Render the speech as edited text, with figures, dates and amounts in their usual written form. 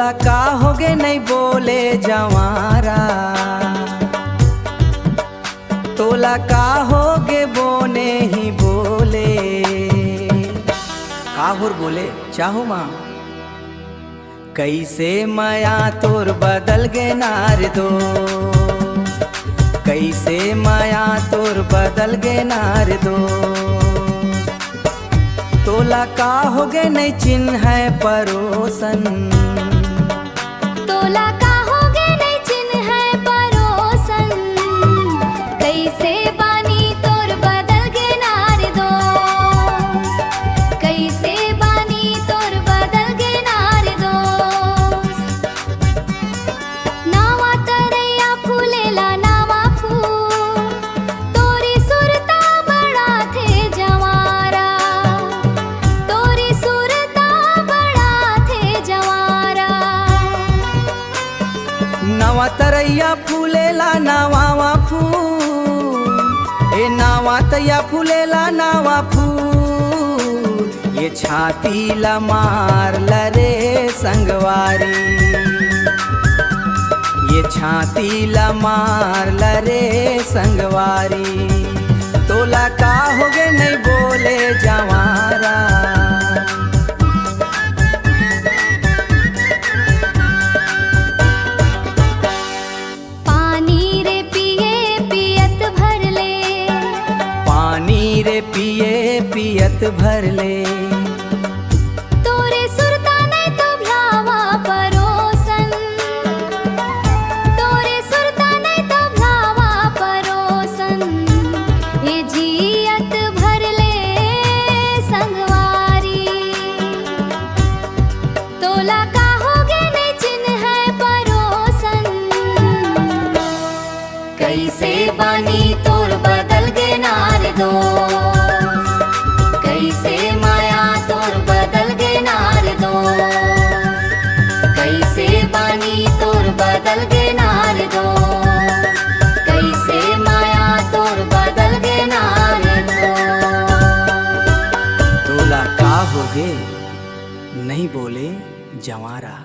तोला का होगे नहीं बोले जवारा, तोला का होगे बोने ही बोले, काहुर बोले चाहू माँ कैसे माया तोर बदल गे नार दो, कैसे माया तोर बदल गे नार दो। तोला का होगे नहीं चिन्ह है परोसन, तोला का होगे नहीं चिन्ह है परोसन, कैसे बानी तोर बदल गे नार दो, कैसे बानी तोर बदल गे नार दो। नावा तरैया फूलेला नावा फूल, तोरी सुरता बड़ा थे जवारा, तोरी सुरता बड़ा थे जवारा। नावा तरैया फूलेला नावा फूल, ए नावा तैया फूलेला नावा फूल, ये छाती ला मार लरे संगवारी, ये छाती ला मार लरे संगवारी। तोला का होगे नहीं बोले जवारा, पानी रे पिए पियत भर ले, पानी रे पिए पियत भर ले। तोरे सुरता नहीं तो भ्लावा परोसन, तोरे सुरता नहीं तो भ्लावा परोसन, ये जियत भर ले संगवारी। तोला का होगे नहीं चिन्ह है परोसन, कैसे बानी तोर बदल गे नार दो, कैसे माया तोर बदल गे नार दो, कैसे बानी तोर बदल गे नार दो, कैसे माया तोर बदल गे नार दो। तोला का होगे नहीं बोले जवारा।